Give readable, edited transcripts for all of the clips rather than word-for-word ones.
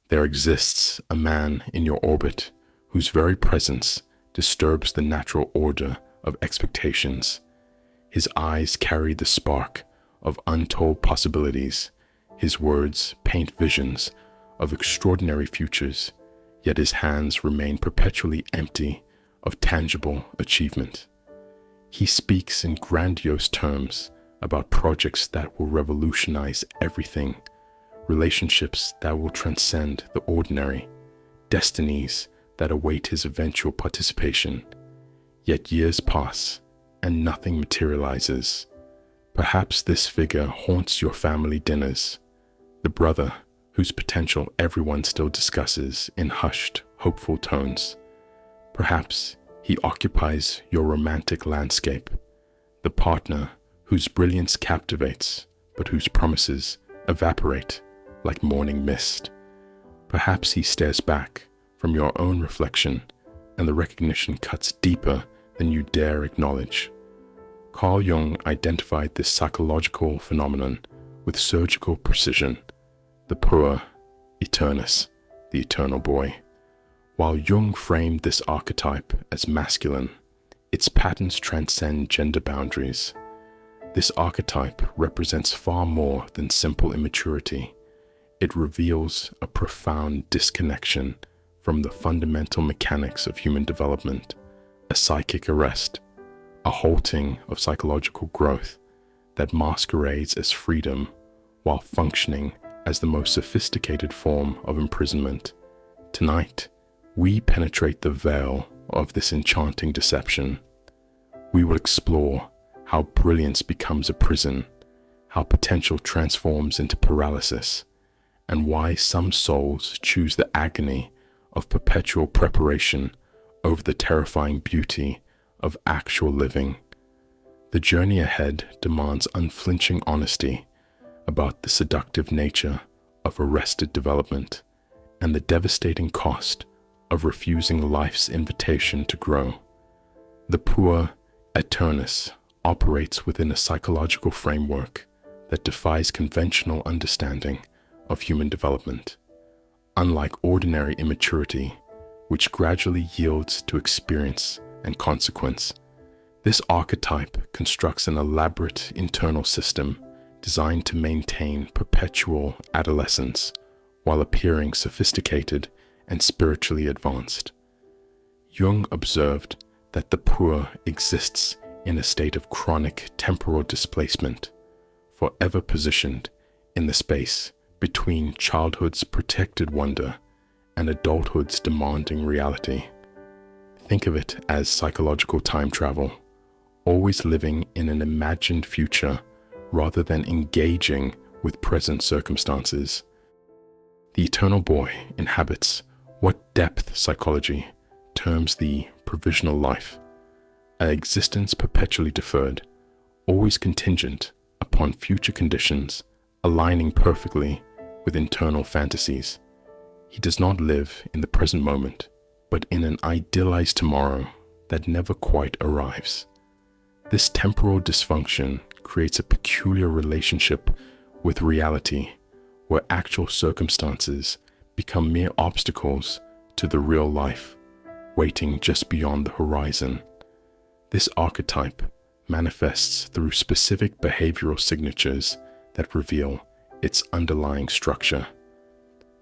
There exists a man in your orbit whose very presence disturbs the natural order of expectations. His eyes carry the spark of untold possibilities. His words paint visions of extraordinary futures, yet his hands remain perpetually empty of tangible achievement. He speaks in grandiose terms about projects that will revolutionize everything, relationships that will transcend the ordinary, destinies that await his eventual participation. Yet years pass and nothing materializes. Perhaps this figure haunts your family dinners, the brother whose potential everyone still discusses in hushed, hopeful tones. Perhaps he occupies your romantic landscape, the partner whose brilliance captivates, but whose promises evaporate like morning mist. Perhaps he stares back from your own reflection, and the recognition cuts deeper than you dare acknowledge. Carl Jung identified this psychological phenomenon with surgical precision: the puer, eternus, the eternal boy. While Jung framed this archetype as masculine, its patterns transcend gender boundaries. This archetype represents far more than simple immaturity. It reveals a profound disconnection from the fundamental mechanics of human development, a psychic arrest, a halting of psychological growth that masquerades as freedom while functioning as the most sophisticated form of imprisonment. Tonight, we penetrate the veil of this enchanting deception. We will explore how brilliance becomes a prison, how potential transforms into paralysis, and why some souls choose the agony of perpetual preparation over the terrifying beauty of actual living. The journey ahead demands unflinching honesty about the seductive nature of arrested development and the devastating cost of refusing life's invitation to grow. The puer eternus operates within a psychological framework that defies conventional understanding of human development. Unlike ordinary immaturity, which gradually yields to experience and consequence, this archetype constructs an elaborate internal system designed to maintain perpetual adolescence while appearing sophisticated and spiritually advanced. Jung observed that the puer exists in a state of chronic temporal displacement, forever positioned in the space between childhood's protected wonder and adulthood's demanding reality. Think of it as psychological time travel, always living in an imagined future rather than engaging with present circumstances. The eternal boy inhabits what depth psychology terms the provisional life, an existence perpetually deferred, always contingent upon future conditions aligning perfectly with internal fantasies. He does not live in the present moment, but in an idealized tomorrow that never quite arrives. This temporal dysfunction creates a peculiar relationship with reality, where actual circumstances become mere obstacles to the real life, waiting just beyond the horizon. This archetype manifests through specific behavioral signatures that reveal its underlying structure.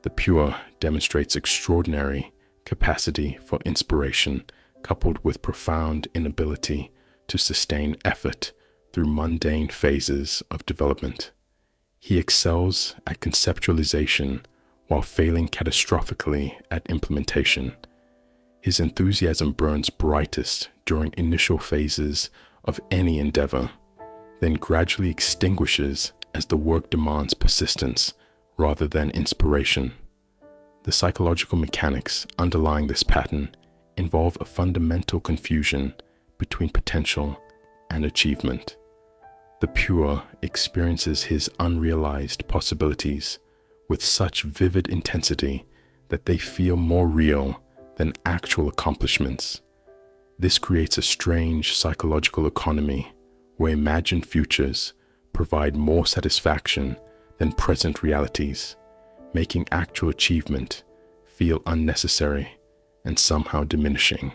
The puer demonstrates extraordinary capacity for inspiration coupled with profound inability to sustain effort through mundane phases of development. He excels at conceptualization while failing catastrophically at implementation. His enthusiasm burns brightest during initial phases of any endeavor, then gradually extinguishes as the work demands persistence rather than inspiration. The psychological mechanics underlying this pattern involve a fundamental confusion between potential and achievement. The puer experiences his unrealized possibilities with such vivid intensity that they feel more real than actual accomplishments. This creates a strange psychological economy where imagined futures provide more satisfaction than present realities, making actual achievement feel unnecessary and somehow diminishing.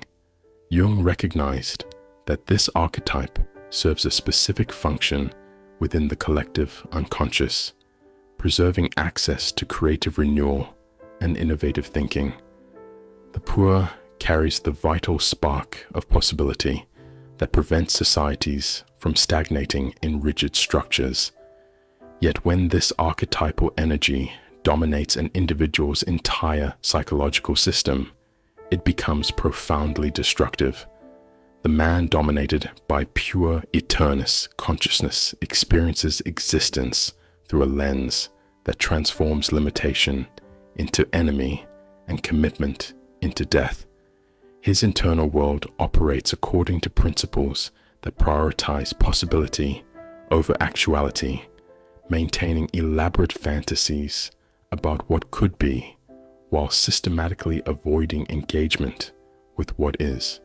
Jung recognized that this archetype serves a specific function within the collective unconscious, preserving access to creative renewal and innovative thinking. The puer carries the vital spark of possibility that prevents societies from stagnating in rigid structures. Yet when this archetypal energy dominates an individual's entire psychological system, it becomes profoundly destructive. The man dominated by pure eternus consciousness experiences existence through a lens that transforms limitation into enemy and commitment into death. His internal world operates according to principles that prioritize possibility over actuality, maintaining elaborate fantasies about what could be, while systematically avoiding engagement with what is.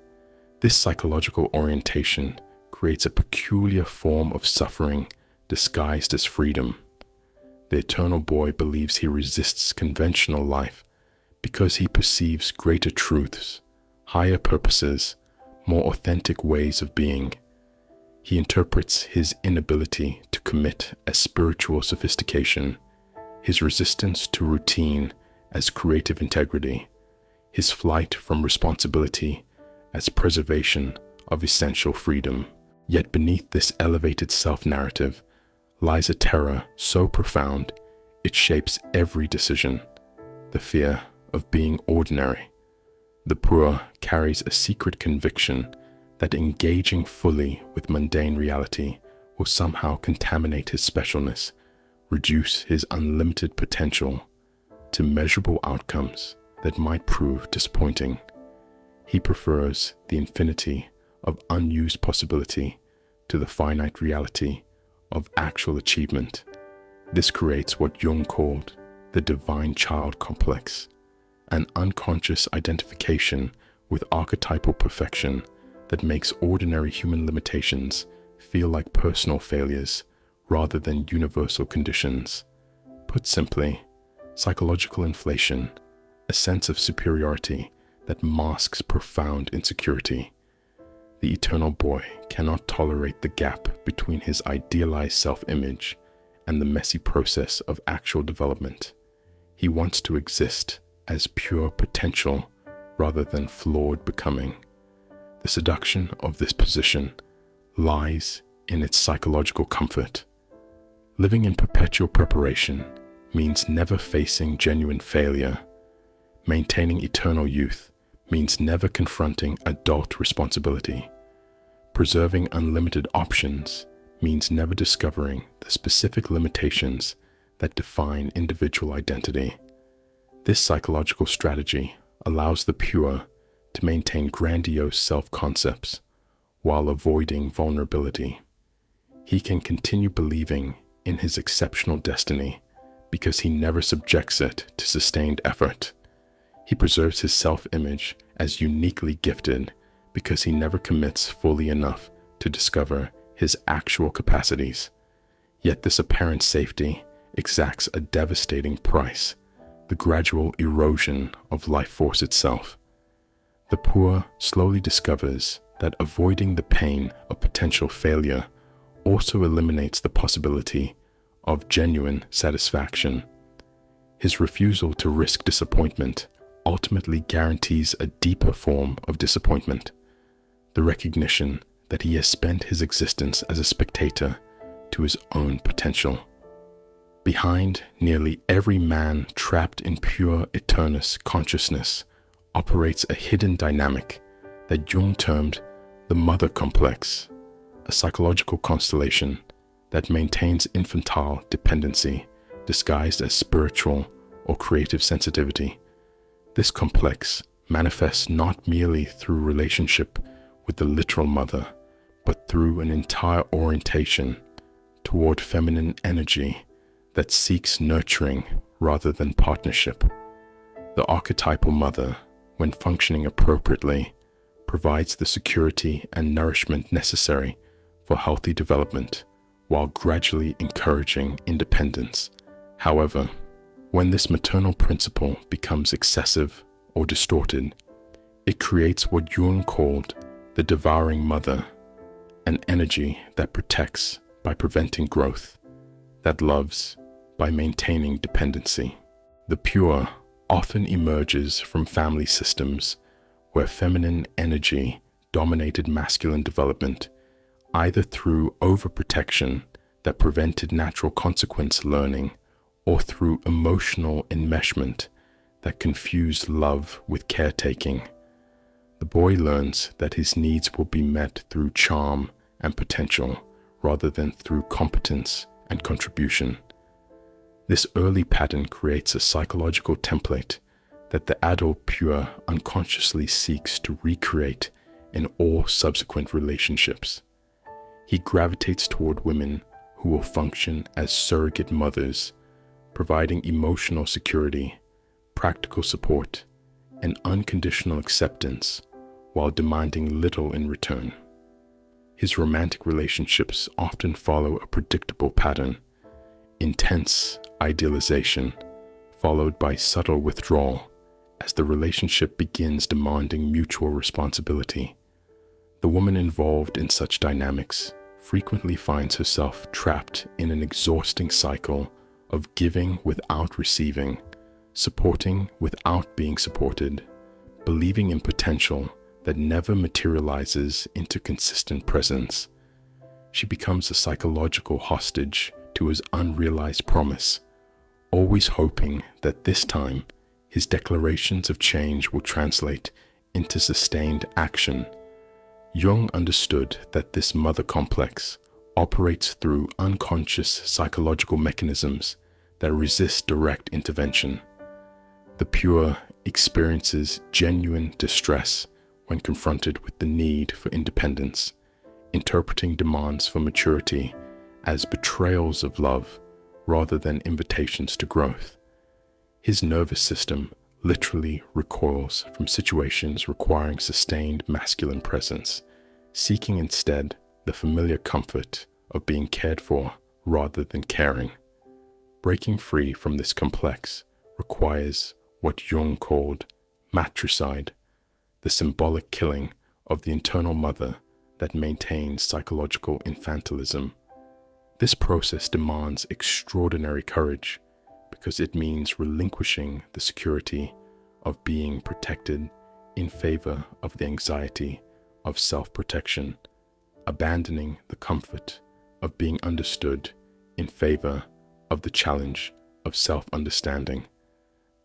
This psychological orientation creates a peculiar form of suffering disguised as freedom. The eternal boy believes he resists conventional life because he perceives greater truths, higher purposes, more authentic ways of being. He interprets his inability to commit as spiritual sophistication, his resistance to routine as creative integrity, his flight from responsibility as preservation of essential freedom. Yet beneath this elevated self-narrative lies a terror so profound it shapes every decision, the fear of being ordinary. The puer carries a secret conviction that engaging fully with mundane reality will somehow contaminate his specialness, reduce his unlimited potential to measurable outcomes that might prove disappointing. He prefers the infinity of unused possibility to the finite reality of actual achievement. This creates what Jung called the divine child complex, an unconscious identification with archetypal perfection that makes ordinary human limitations feel like personal failures rather than universal conditions. Put simply, psychological inflation, a sense of superiority that masks profound insecurity. The eternal boy cannot tolerate the gap between his idealized self-image and the messy process of actual development. He wants to exist as pure potential rather than flawed becoming. The seduction of this position lies in its psychological comfort. Living in perpetual preparation means never facing genuine failure. Maintaining eternal youth means never confronting adult responsibility. Preserving unlimited options means never discovering the specific limitations that define individual identity. This psychological strategy allows the puer to maintain grandiose self-concepts while avoiding vulnerability. He can continue believing in his exceptional destiny because he never subjects it to sustained effort. He preserves his self-image as uniquely gifted because he never commits fully enough to discover his actual capacities. Yet this apparent safety exacts a devastating price, the gradual erosion of life force itself. The puer slowly discovers that avoiding the pain of potential failure also eliminates the possibility of genuine satisfaction. His refusal to risk disappointment ultimately guarantees a deeper form of disappointment, the recognition that he has spent his existence as a spectator to his own potential. Behind nearly every man trapped in pure eternus consciousness operates a hidden dynamic that Jung termed the mother complex, a psychological constellation that maintains infantile dependency disguised as spiritual or creative sensitivity. This complex manifests not merely through relationship with the literal mother, but through an entire orientation toward feminine energy that seeks nurturing rather than partnership. The archetypal mother, when functioning appropriately, provides the security and nourishment necessary for healthy development while gradually encouraging independence. However, When this maternal principle becomes excessive or distorted, it creates what Jung called the devouring mother, an energy that protects by preventing growth, that loves by maintaining dependency. The puer often emerges from family systems where feminine energy dominated masculine development, either through overprotection that prevented natural consequence learning or through emotional enmeshment that confused love with caretaking. The boy learns that his needs will be met through charm and potential rather than through competence and contribution. This early pattern creates a psychological template that the adult puer unconsciously seeks to recreate in all subsequent relationships. He gravitates toward women who will function as surrogate mothers, providing emotional security, practical support, and unconditional acceptance while demanding little in return. His romantic relationships often follow a predictable pattern: intense idealization, followed by subtle withdrawal as the relationship begins demanding mutual responsibility. The woman involved in such dynamics frequently finds herself trapped in an exhausting cycle of giving without receiving, supporting without being supported, believing in potential that never materializes into consistent presence. She becomes a psychological hostage to his unrealized promise, always hoping that this time his declarations of change will translate into sustained action. Jung understood that this mother complex operates through unconscious psychological mechanisms that resist direct intervention. The puer experiences genuine distress when confronted with the need for independence, interpreting demands for maturity as betrayals of love rather than invitations to growth. His nervous system literally recoils from situations requiring sustained masculine presence, seeking instead the familiar comfort of being cared for rather than caring. Breaking free from this complex requires what Jung called matricide, the symbolic killing of the internal mother that maintains psychological infantilism. This process demands extraordinary courage because it means relinquishing the security of being protected in favor of the anxiety of self-protection, abandoning the comfort of being understood in favor of the challenge of self-understanding.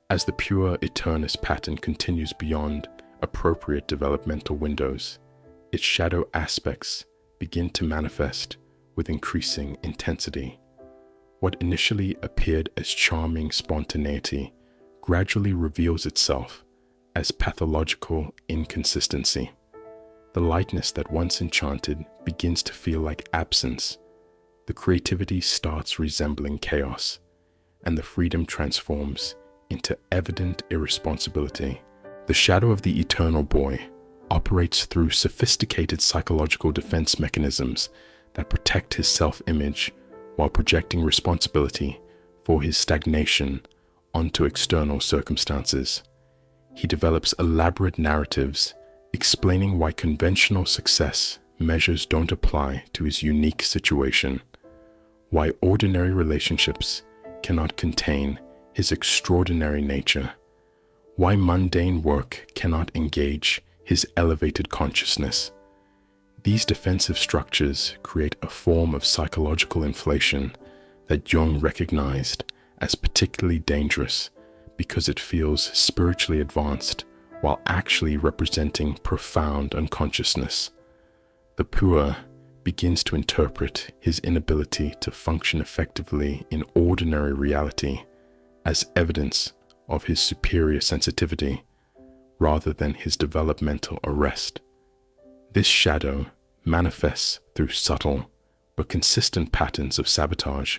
As the puer eternus pattern continues beyond appropriate developmental windows, its shadow aspects begin to manifest with increasing intensity. What initially appeared as charming spontaneity gradually reveals itself as pathological inconsistency. The lightness that once enchanted begins to feel like absence. The creativity starts resembling chaos, and the freedom transforms into evident irresponsibility. The shadow of the eternal boy operates through sophisticated psychological defense mechanisms that protect his self-image while projecting responsibility for his stagnation onto external circumstances. He develops elaborate narratives explaining why conventional success measures don't apply to his unique situation, why ordinary relationships cannot contain his extraordinary nature, why mundane work cannot engage his elevated consciousness. These defensive structures create a form of psychological inflation that Jung recognized as particularly dangerous because it feels spiritually advanced while actually representing profound unconsciousness. The puer begins to interpret his inability to function effectively in ordinary reality as evidence of his superior sensitivity rather than his developmental arrest. This shadow manifests through subtle but consistent patterns of sabotage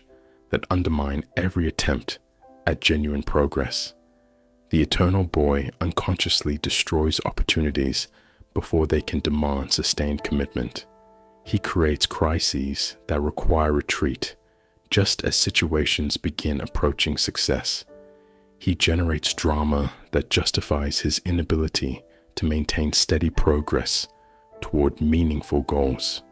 that undermine every attempt at genuine progress. The eternal boy unconsciously destroys opportunities before they can demand sustained commitment. He creates crises that require retreat just as situations begin approaching success. He generates drama that justifies his inability to maintain steady progress toward meaningful goals.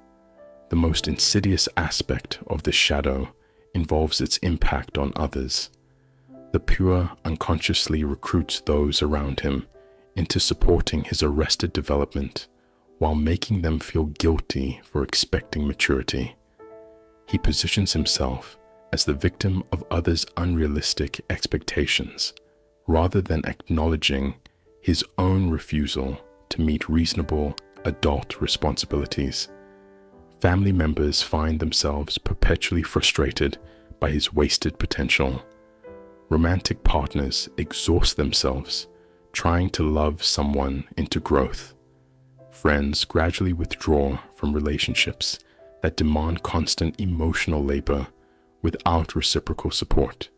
The most insidious aspect of the shadow involves its impact on others. The puer unconsciously recruits those around him into supporting his arrested development while making them feel guilty for expecting maturity. He positions himself as the victim of others' unrealistic expectations, rather than acknowledging his own refusal to meet reasonable adult responsibilities. Family members find themselves perpetually frustrated by his wasted potential. Romantic partners exhaust themselves trying to love someone into growth. Friends gradually withdraw from relationships that demand constant emotional labor without reciprocal support.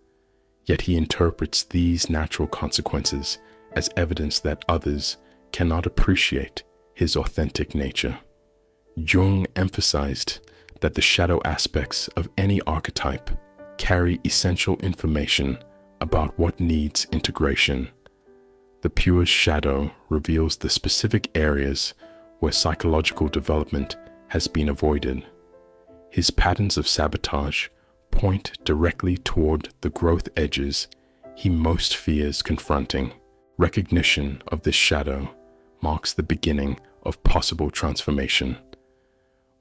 Yet he interprets these natural consequences as evidence that others cannot appreciate his authentic nature. Jung emphasized that the shadow aspects of any archetype carry essential information about what needs integration. The puer's shadow reveals the specific areas where psychological development has been avoided. His patterns of sabotage point directly toward the growth edges he most fears confronting. Recognition of this shadow marks the beginning of possible transformation.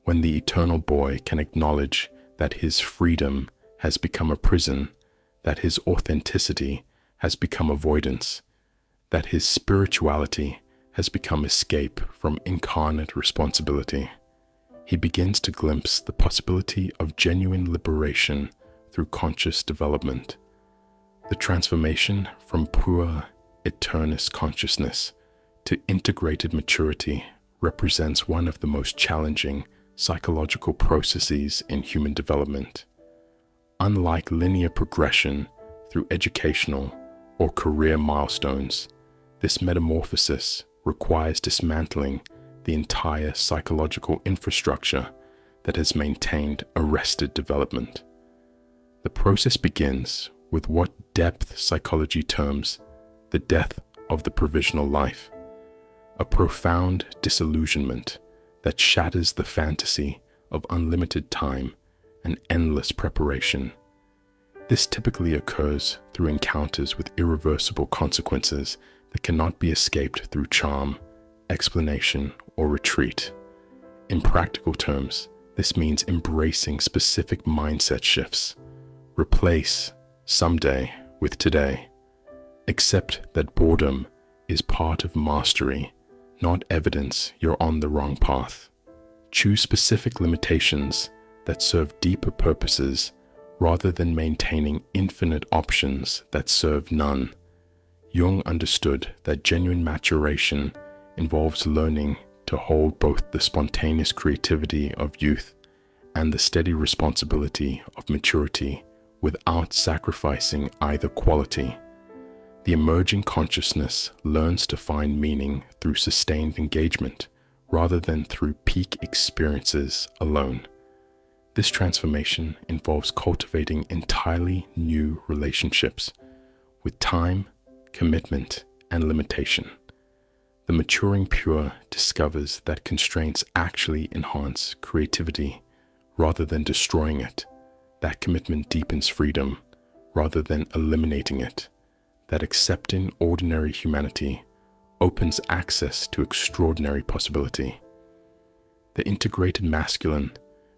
When the eternal boy can acknowledge that his freedom has become a prison, that his authenticity has become avoidance, that his spirituality has become escape from incarnate responsibility, he begins to glimpse the possibility of genuine liberation through conscious development. The transformation from puer eternus consciousness to integrated maturity represents one of the most challenging psychological processes in human development. Unlike linear progression through educational or career milestones, this metamorphosis requires dismantling the entire psychological infrastructure that has maintained arrested development. The process begins with what depth psychology terms the death of the provisional life, a profound disillusionment that shatters the fantasy of unlimited time and endless preparation. This typically occurs through encounters with irreversible consequences that cannot be escaped through charm, explanation, or retreat. In practical terms, this means embracing specific mindset shifts. Replace someday with today. Accept that boredom is part of mastery, not evidence you're on the wrong path. Choose specific limitations that serve deeper purposes rather than maintaining infinite options that serve none. Jung understood that genuine maturation involves learning to hold both the spontaneous creativity of youth and the steady responsibility of maturity without sacrificing either quality. The emerging consciousness learns to find meaning through sustained engagement rather than through peak experiences alone. This transformation involves cultivating entirely new relationships with time, commitment, and limitation. The maturing puer discovers that constraints actually enhance creativity rather than destroying it. That commitment deepens freedom rather than eliminating it. That accepting ordinary humanity opens access to extraordinary possibility. The integrated masculine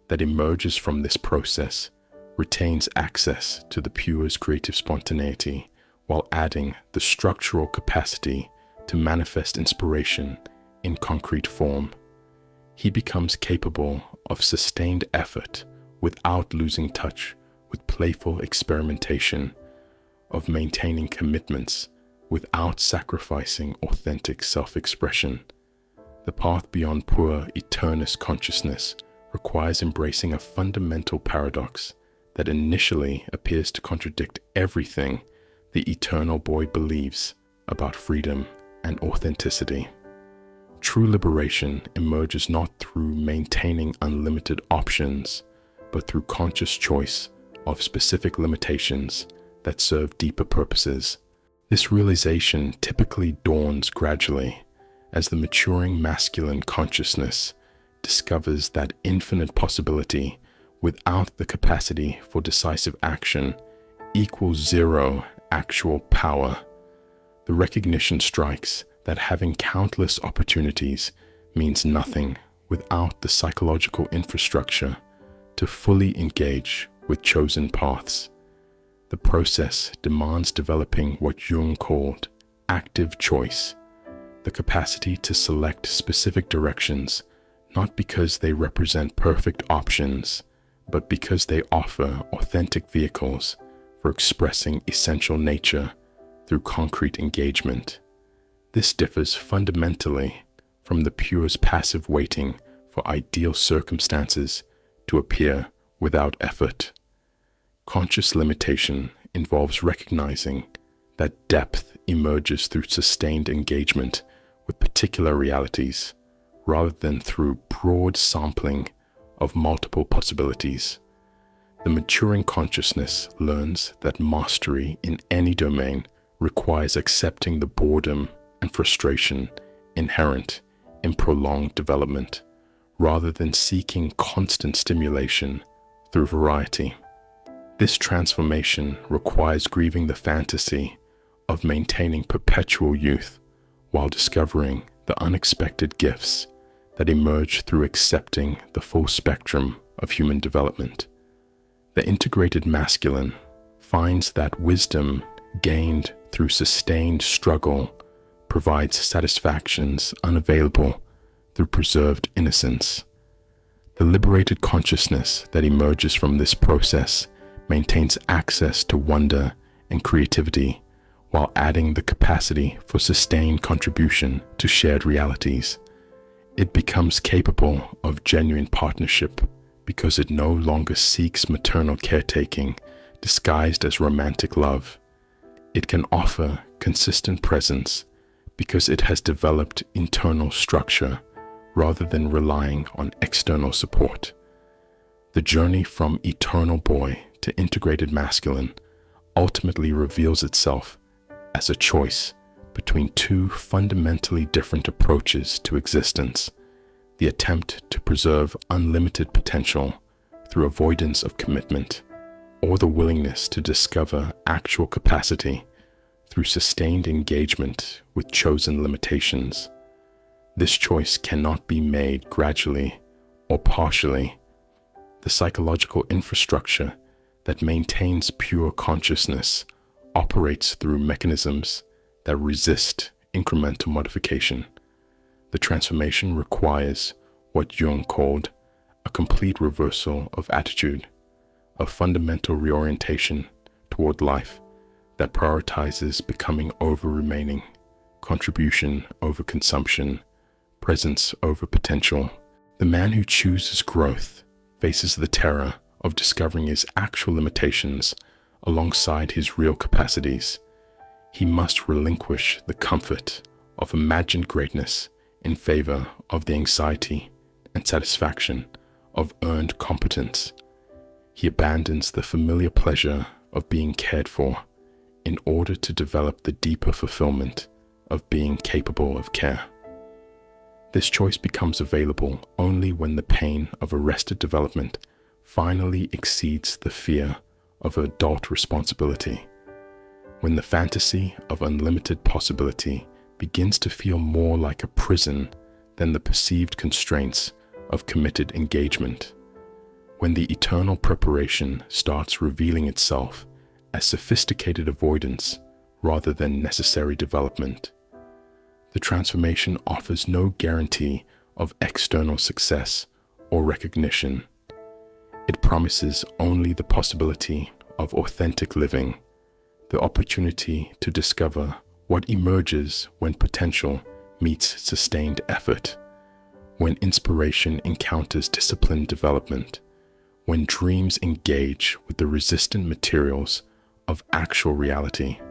that emerges from this process retains access to the puer's creative spontaneity while adding the structural capacity to manifest inspiration in concrete form. He becomes capable of sustained effort without losing touch with playful experimentation, of maintaining commitments without sacrificing authentic self-expression. The path beyond puer eternus consciousness requires embracing a fundamental paradox that initially appears to contradict everything the eternal boy believes about freedom and authenticity. True liberation emerges not through maintaining unlimited options, but through conscious choice of specific limitations that serve deeper purposes. This realization typically dawns gradually as the maturing masculine consciousness discovers that infinite possibility without the capacity for decisive action equals zero actual power. The recognition strikes that having countless opportunities means nothing without the psychological infrastructure to fully engage with chosen paths. The process demands developing what Jung called active choice, the capacity to select specific directions, not because they represent perfect options, but because they offer authentic vehicles for expressing essential nature through concrete engagement. This differs fundamentally from the puer's passive waiting for ideal circumstances to appear without effort. Conscious limitation involves recognizing that depth emerges through sustained engagement with particular realities, rather than through broad sampling of multiple possibilities. The maturing consciousness learns that mastery in any domain requires accepting the boredom and frustration inherent in prolonged development, rather than seeking constant stimulation through variety. This transformation requires grieving the fantasy of maintaining perpetual youth while discovering the unexpected gifts that emerge through accepting the full spectrum of human development. The integrated masculine finds that wisdom gained through sustained struggle provides satisfactions unavailable through preserved innocence. The liberated consciousness that emerges from this process maintains access to wonder and creativity while adding the capacity for sustained contribution to shared realities. It becomes capable of genuine partnership because it no longer seeks maternal caretaking disguised as romantic love. It can offer consistent presence because it has developed internal structure rather than relying on external support. The journey from eternal boy to integrated masculine ultimately reveals itself as a choice between two fundamentally different approaches to existence: the attempt to preserve unlimited potential through avoidance of commitment, or the willingness to discover actual capacity through sustained engagement with chosen limitations. This choice cannot be made gradually or partially. The psychological infrastructure that maintains pure consciousness operates through mechanisms that resist incremental modification. The transformation requires what Jung called a complete reversal of attitude, a fundamental reorientation toward life that prioritizes becoming over remaining, contribution over consumption, presence over potential. The man who chooses growth faces the terror of discovering his actual limitations alongside his real capacities. He must relinquish the comfort of imagined greatness in favor of the anxiety and satisfaction of earned competence. He abandons the familiar pleasure of being cared for in order to develop the deeper fulfillment of being capable of care. This choice becomes available only when the pain of arrested development finally exceeds the fear of adult responsibility, when the fantasy of unlimited possibility begins to feel more like a prison than the perceived constraints of committed engagement, when the eternal preparation starts revealing itself as sophisticated avoidance rather than necessary development. The transformation offers no guarantee of external success or recognition. It promises only the possibility of authentic living, the opportunity to discover what emerges when potential meets sustained effort, when inspiration encounters disciplined development, when dreams engage with the resistant materials of actual reality.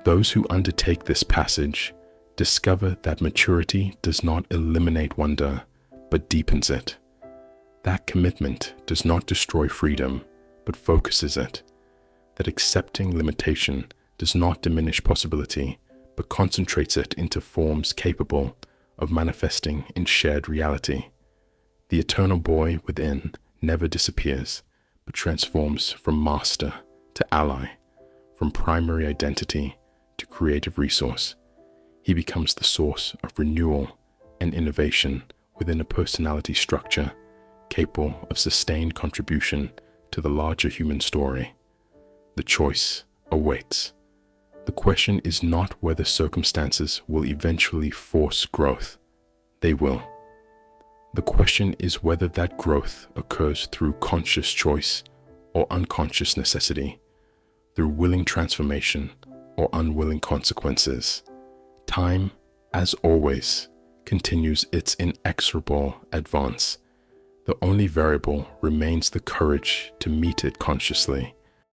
Those who undertake this passage discover that maturity does not eliminate wonder, but deepens it. That commitment does not destroy freedom, but focuses it. That accepting limitation does not diminish possibility, but concentrates it into forms capable of manifesting in shared reality. The eternal boy within never disappears, but transforms from master to ally, from primary identity to creative resource. He becomes the source of renewal and innovation within a personality structure capable of sustained contribution to the larger human story. The choice awaits. The question is not whether circumstances will eventually force growth. They will. The question is whether that growth occurs through conscious choice or unconscious necessity, through willing transformation or unwilling consequences. Time, as always, continues its inexorable advance. The only variable remains the courage to meet it consciously,